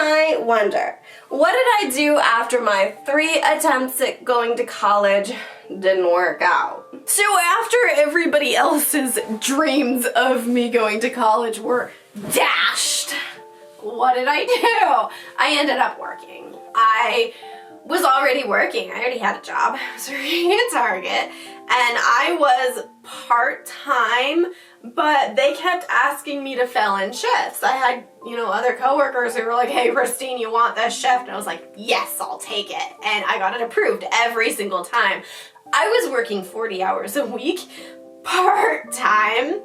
I wonder, what did I do after my 3 attempts at going to college didn't work out? So after everybody else's dreams of me going to college were dashed, what did I do? I ended up working. I was already working. I already had a job. I was working at Target, and I was part-time, but they kept asking me to fill in shifts. I had, other coworkers who were like, hey, Christine, you want this shift? And I was like, yes, I'll take it. And I got it approved every single time. I was working 40 hours a week, part-time,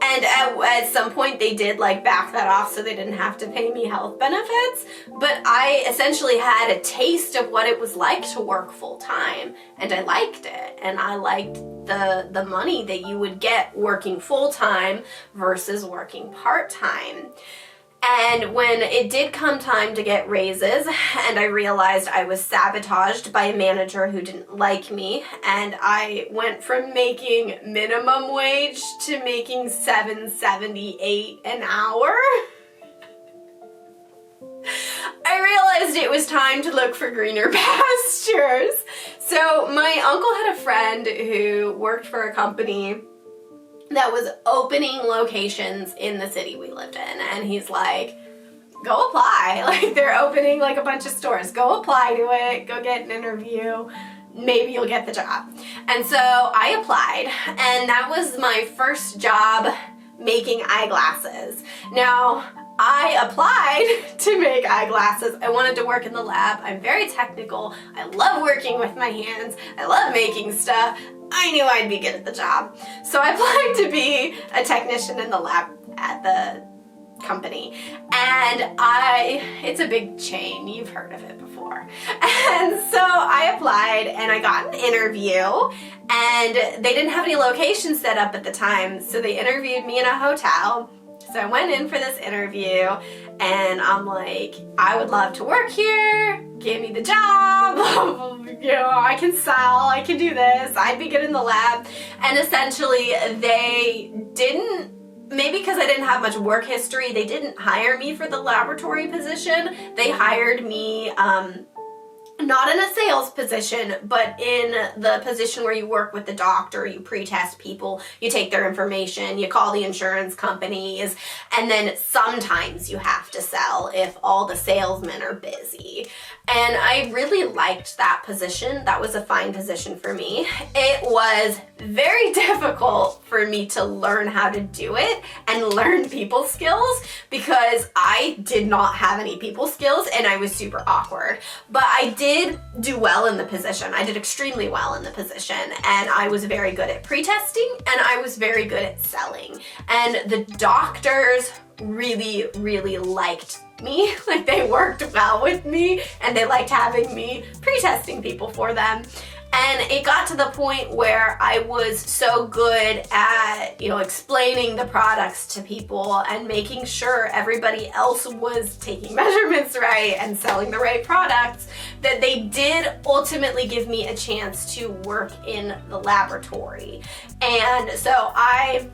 and at some point they did back that off so they didn't have to pay me health benefits, but I essentially had a taste of what it was like to work full-time, and I liked it, and I liked the money that you would get working full-time versus working part-time. And when it did come time to get raises, and I realized I was sabotaged by a manager who didn't like me, and I went from making minimum wage to making $7.78 an hour, I realized it was time to look for greener pastures. So my uncle had a friend who worked for a company that was opening locations in the city we lived in, and he's like, go apply. They're opening a bunch of stores. Go apply to it. Go get an interview. Maybe you'll get the job. And so I applied, and that was my first job making eyeglasses. Now, I applied to make eyeglasses. I wanted to work in the lab. I'm very technical. I love working with my hands. I love making stuff. I knew I'd be good at the job. So I applied to be a technician in the lab at the company. And it's a big chain. You've heard of it before. And so I applied and I got an interview, and they didn't have any locations set up at the time. So they interviewed me in a hotel. So I went in for this interview, and I'm like, I would love to work here. Give me the job. I can sell. I can do this. I'd be good in the lab. And essentially, they didn't, maybe because I didn't have much work history, they didn't hire me for the laboratory position. They hired me not in a sales position, but in the position where you work with the doctor, you pre-test people, you take their information, you call the insurance companies, and then sometimes you have to sell if all the salesmen are busy. And I really liked that position. That was a fine position for me. It was very difficult for me to learn how to do it and learn people skills because I did not have any people skills and I was super awkward. But I did do well in the position. I did extremely well in the position, and I was very good at pre-testing and I was very good at selling. And the doctors really, really liked me. They worked well with me and they liked having me pre-testing people for them. And it got to the point where I was so good at, explaining the products to people and making sure everybody else was taking measurements right and selling the right products that they did ultimately give me a chance to work in the laboratory. And so I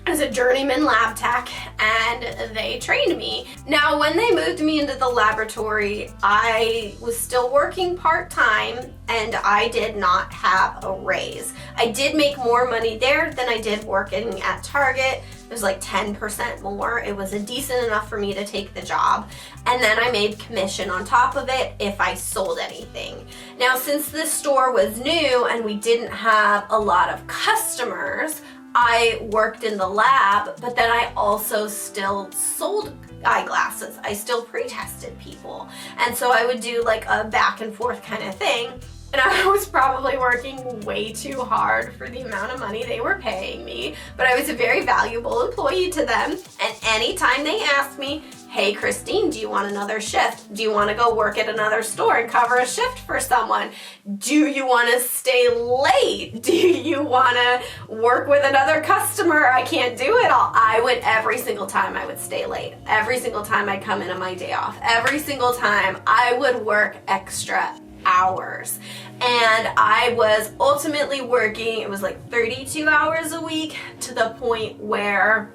was a journeyman lab tech, and they trained me. Now, when they moved me into the laboratory, I was still working part-time, and I did not have a raise. I did make more money there than I did working at Target. It was 10% more. It was decent enough for me to take the job. And then I made commission on top of it if I sold anything. Now, since this store was new and we didn't have a lot of customers, I worked in the lab, but then I also still sold eyeglasses. I still pre-tested people. And so I would do a back and forth kind of thing. And I was probably working way too hard for the amount of money they were paying me, but I was a very valuable employee to them. And anytime they asked me, hey, Christine, do you want another shift? Do you want to go work at another store and cover a shift for someone? Do you want to stay late? Do you want to work with another customer? I can't do it all. I would, every single time I would stay late. Every single time I'd come in on my day off. Every single time I would work extra hours. And I was ultimately working, it was 32 hours a week, to the point where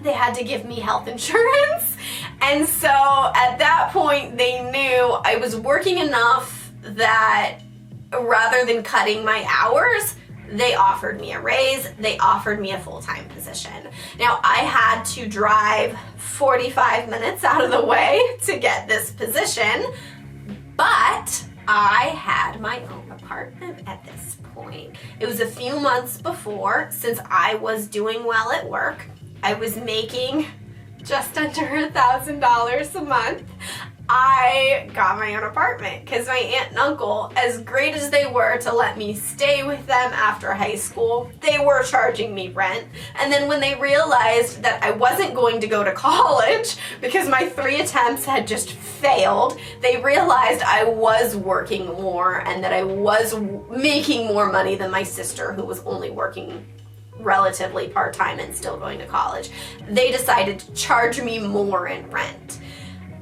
they had to give me health insurance. And so at that point, they knew I was working enough that rather than cutting my hours, they offered me a raise, they offered me a full-time position. Now, I had to drive 45 minutes out of the way to get this position, but I had my own apartment at this point. It was a few months before, since I was doing well at work. I was making just under $1,000 a month. I got my own apartment because my aunt and uncle, as great as they were to let me stay with them after high school, they were charging me rent. And then when they realized that I wasn't going to go to college because my 3 attempts had just failed, they realized I was working more and that I was making more money than my sister, who was only working relatively part-time and still going to college. They decided to charge me more in rent.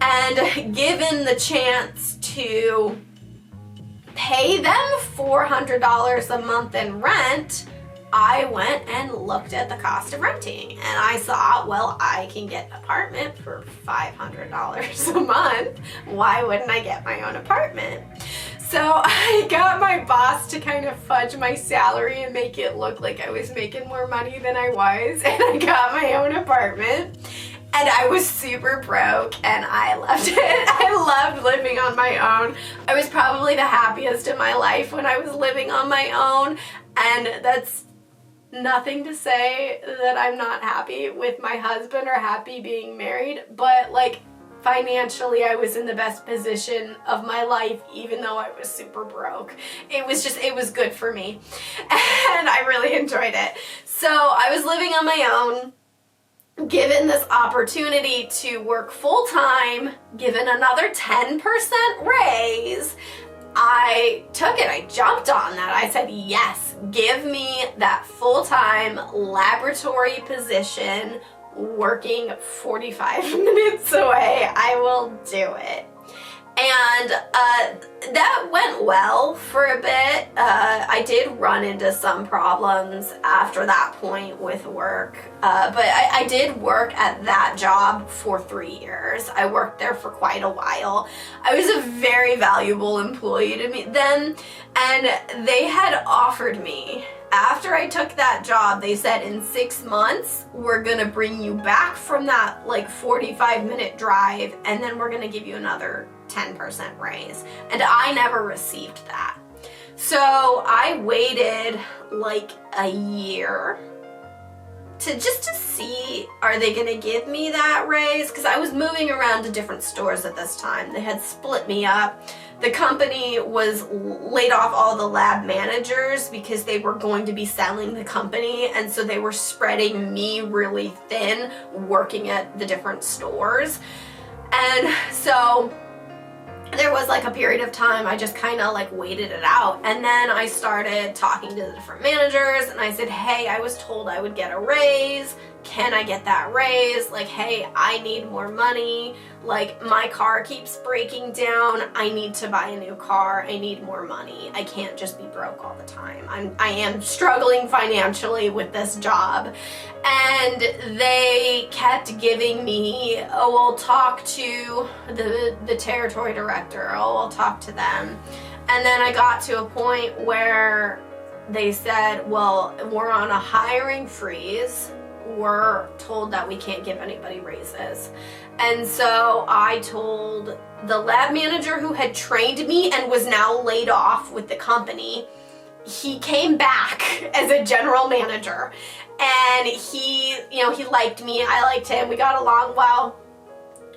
And given the chance to pay them $400 a month in rent, I went and looked at the cost of renting, and I saw, well, I can get an apartment for $500 a month. Why wouldn't I get my own apartment? So I got my boss to kind of fudge my salary and make it look like I was making more money than I was, and I got my own apartment. And I was super broke, and I loved it. I loved living on my own. I was probably the happiest in my life when I was living on my own, and that's nothing to say that I'm not happy with my husband or happy being married, but like financially I was in the best position of my life even though I was super broke. It was good for me, and I really enjoyed it. So I was living on my own, given this opportunity to work full-time, given another 10% raise. I took it. I jumped on that. I said, yes, give me that full-time laboratory position working 45 minutes away. I will do it. And that went well for a bit. I did run into some problems after that point with work, but I did work at that job for 3 years. I worked there for quite a while. I was a very valuable employee to me then, and they had offered me, after I took that job, they said in 6 months, we're gonna bring you back from that like 45-minute drive, and then we're gonna give you another 10% raise. And I never received that. So I waited like a year to see, are they gonna give me that raise? Because I was moving around to different stores at this time. They had split me up. The company was laid off all the lab managers because they were going to be selling the company, and so they were spreading me really thin working at the different stores. And so there was like a period of time I just kind of like waited it out, and then I started talking to the different managers, and I said, hey, I was told I would get a raise. Can I get that raise? Like, hey, I need more money. Like, my car keeps breaking down. I need to buy a new car. I need more money. I can't just be broke all the time. I am struggling financially with this job. And they kept giving me, oh, we'll talk to the territory director. Oh, I'll talk to them. And then I got to a point where they said, well, we're on a hiring freeze. We're told that we can't give anybody raises. And so I told the lab manager who had trained me and was now laid off with the company. He came back as a general manager, and he liked me, I liked him, we got along well.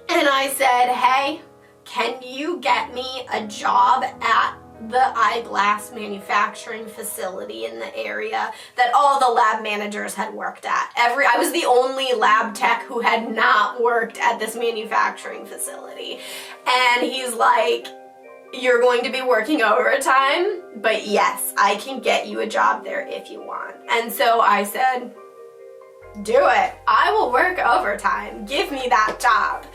And I said, hey, can you get me a job at the eyeglass manufacturing facility in the area that all the lab managers had worked at? I was the only lab tech who had not worked at this manufacturing facility. And he's like, you're going to be working overtime, but yes, I can get you a job there if you want. And so I said, do it. I will work overtime. Give me that job.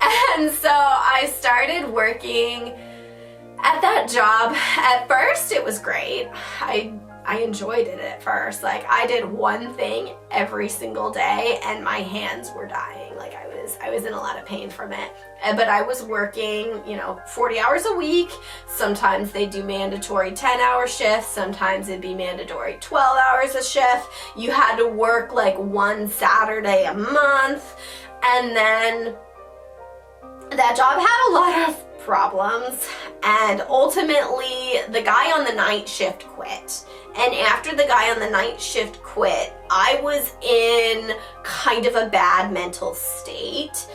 And so I started working at that job. At first it was great. I I enjoyed it at first. Like, I did one thing every single day and my hands were dying. Like, I was in a lot of pain from it. But I was working, 40 hours a week. Sometimes they do mandatory 10-hour shifts. Sometimes it'd be mandatory 12 hours a shift. You had to work like one Saturday a month. And then that job had a lot of problems, and ultimately the guy on the night shift quit. And after the guy on the night shift quit, I was in kind of a bad mental state,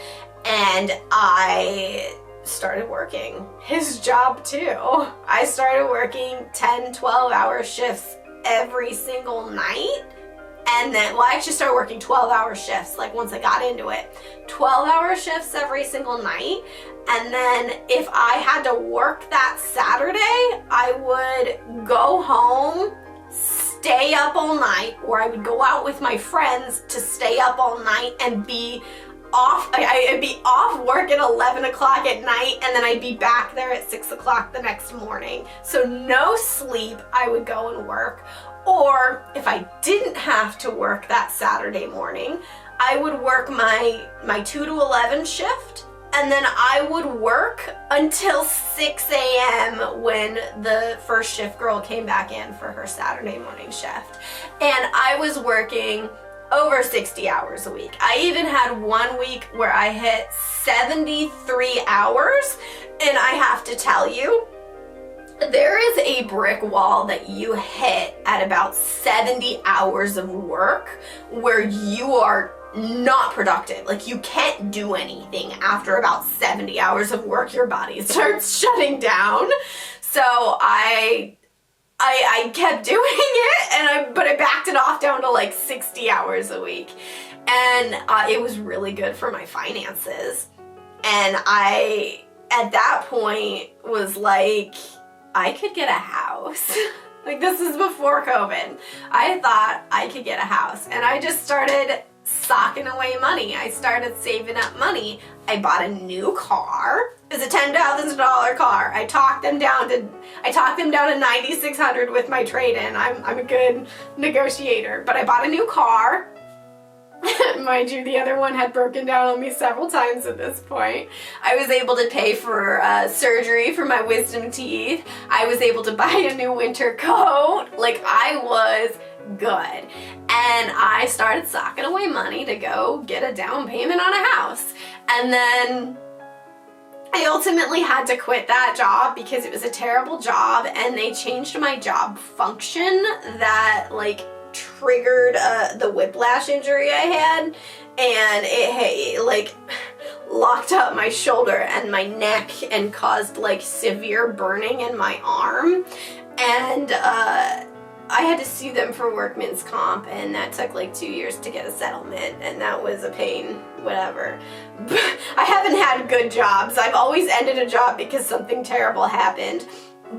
and I started working his job too. I started working 10, 12-hour shifts every single night. And then, I actually started working 12-hour shifts, like once I got into it. 12-hour shifts every single night. And then if I had to work that Saturday, I would go home, stay up all night, or I would go out with my friends to stay up all night and be off. I'd be off work at 11 o'clock at night, and then I'd be back there at 6 o'clock the next morning. So no sleep, I would go and work. Or if I didn't have to work that Saturday morning, I would work my 2 to 11 shift, and then I would work until 6 a.m. when the first shift girl came back in for her Saturday morning shift. And I was working over 60 hours a week. I even had one week where I hit 73 hours, and I have to tell you, there is a brick wall that you hit at about 70 hours of work where you are not productive. Like, you can't do anything after about 70 hours of work. Your body starts shutting down. So I kept doing it, but I backed it off down to like 60 hours a week. And it was really good for my finances. And I, at that point, was like, I could get a house. Like, this is before COVID. I thought I could get a house, and I just started socking away money. I started saving up money. I bought a new car. It was a $10,000 car. I talked them down to $9,600 with my trade-in. I'm a good negotiator, but I bought a new car. Mind you, the other one had broken down on me several times at this point. I was able to pay for surgery for my wisdom teeth. I was able to buy a new winter coat. Like, I was good. And I started socking away money to go get a down payment on a house. And then I ultimately had to quit that job because it was a terrible job, and they changed my job function that, like, triggered the whiplash injury I had, and it like locked up my shoulder and my neck and caused like severe burning in my arm. And I had to sue them for workman's comp, and that took like 2 years to get a settlement, and that was a pain, whatever. I haven't had good jobs. I've always ended a job because something terrible happened,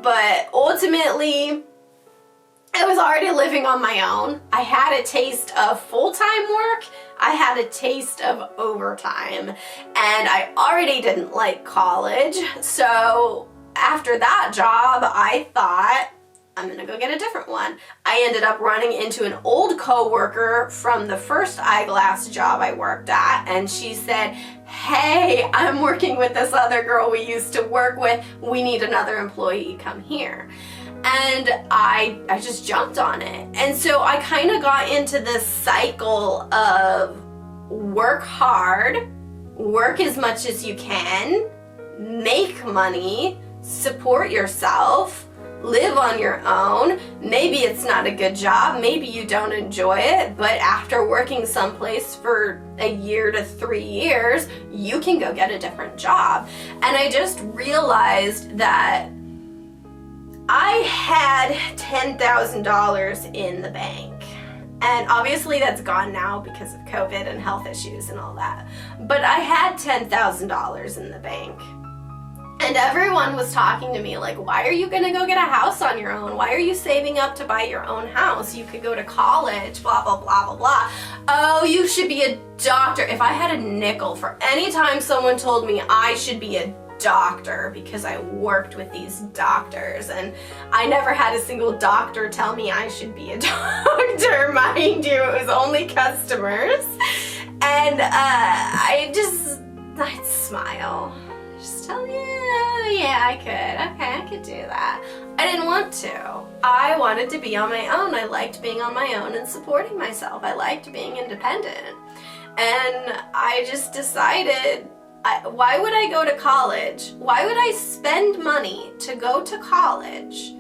but ultimately I was already living on my own. I had a taste of full-time work. I had a taste of overtime. And I already didn't like college. So after that job, I thought, I'm gonna go get a different one. I ended up running into an old coworker from the first eyeglass job I worked at, and she said, hey, I'm working with this other girl we used to work with. We need another employee, come here. And I just jumped on it. And so I kind of got into this cycle of work hard, work as much as you can, make money, support yourself, live on your own. Maybe it's not a good job, maybe you don't enjoy it, but after working someplace for a year to 3 years, you can go get a different job. And I just realized that I had $10,000 in the bank. And obviously that's gone now because of COVID and health issues and all that. But I had $10,000 in the bank. And everyone was talking to me like, why are you gonna go get a house on your own? Why are you saving up to buy your own house? You could go to college, blah, blah, blah, blah, blah. Oh, you should be a doctor. If I had a nickel for any time someone told me I should be a doctor because I worked with these doctors, and I never had a single doctor tell me I should be a doctor. Mind you, it was only customers. And I'd smile. Just tell you, yeah, I could. Okay, I could do that. I didn't want to. I wanted to be on my own. I liked being on my own and supporting myself. I liked being independent. And I just decided, why would I go to college? Why would I spend money to go to college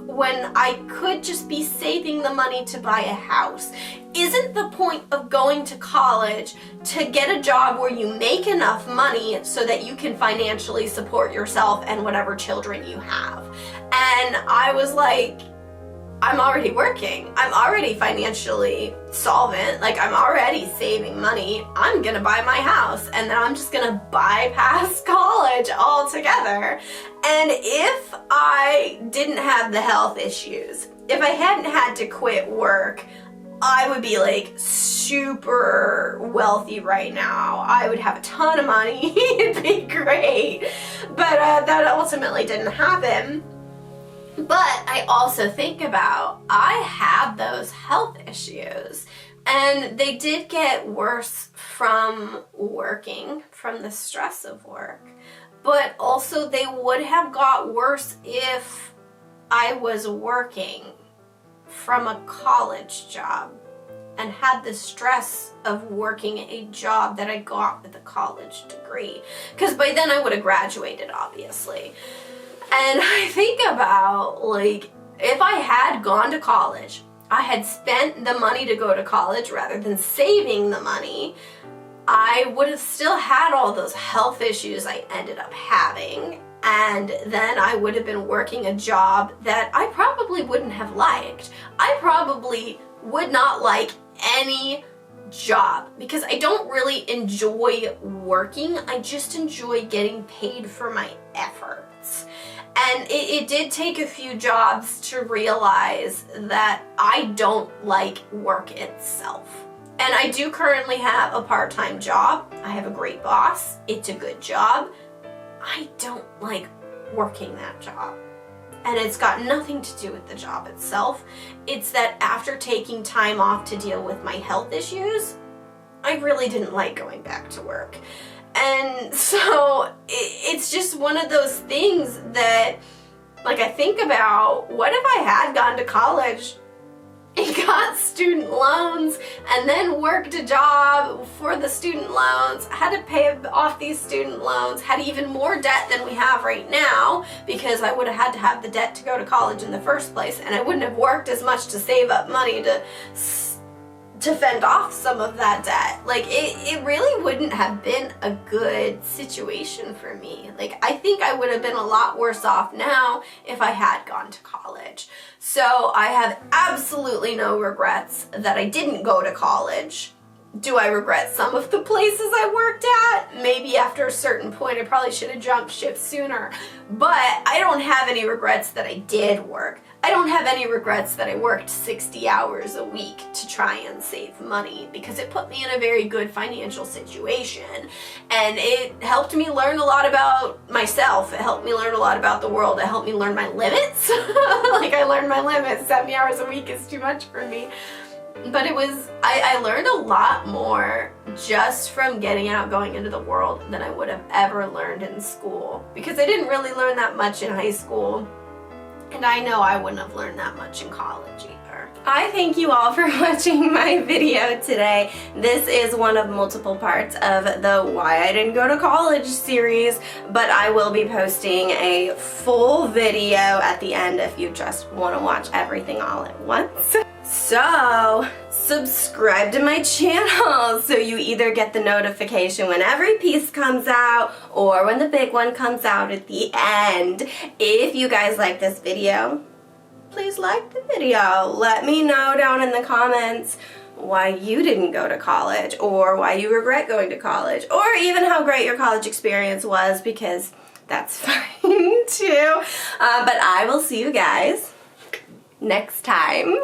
when I could just be saving the money to buy a house? Isn't the point of going to college to get a job where you make enough money so that you can financially support yourself and whatever children you have? And I was like, I'm already working. I'm already financially solvent. Like, I'm already saving money. I'm gonna buy my house, and then I'm just gonna bypass college altogether. And if I didn't have the health issues, if I hadn't had to quit work, I would be like super wealthy right now. I would have a ton of money. It'd be great. But that ultimately didn't happen. But I also think about, I had those health issues, and they did get worse from working, from the stress of work. But also they would have got worse if I was working from a college job and had the stress of working a job that I got with a college degree. Because by then I would have graduated, obviously. And I think about, like, if I had gone to college, I had spent the money to go to college rather than saving the money, I would have still had all those health issues I ended up having. And then I would have been working a job that I probably wouldn't have liked. I probably would not like any job because I don't really enjoy working. I just enjoy getting paid for my efforts. And it did take a few jobs to realize that I don't like work itself. And I do currently have a part-time job. I have a great boss. It's a good job. I don't like working that job. And it's got nothing to do with the job itself. It's that after taking time off to deal with my health issues, I really didn't like going back to work. And so it's just one of those things that, like, I think about, what if I had gone to college and got student loans and then worked a job for the student loans, had to pay off these student loans, had even more debt than we have right now because I would have had to have the debt to go to college in the first place, and I wouldn't have worked as much to save up money to fend off some of that debt. Like, it really wouldn't have been a good situation for me. Like, I think I would have been a lot worse off now if I had gone to college. So I have absolutely no regrets that I didn't go to college. Do I regret some of the places I worked at? Maybe after a certain point I probably should have jumped ship sooner. But I don't have any regrets that I did work. I don't have any regrets that I worked 60 hours a week to try and save money, because it put me in a very good financial situation, and it helped me learn a lot about myself. It helped me learn a lot about the world. It helped me learn my limits. Like, I learned my limits. 70 hours a week is too much for me. But I learned a lot more just from getting out, going into the world, than I would have ever learned in school, because I didn't really learn that much in high school. And I know I wouldn't have learned that much in college either. I thank you all for watching my video today. This is one of multiple parts of the Why I Didn't Go to College series, but I will be posting a full video at the end if you just want to watch everything all at once. So, subscribe to my channel so you either get the notification when every piece comes out or when the big one comes out at the end. If you guys like this video, please like the video. Let me know down in the comments why you didn't go to college, or why you regret going to college, or even how great your college experience was, because that's fine too. But I will see you guys next time.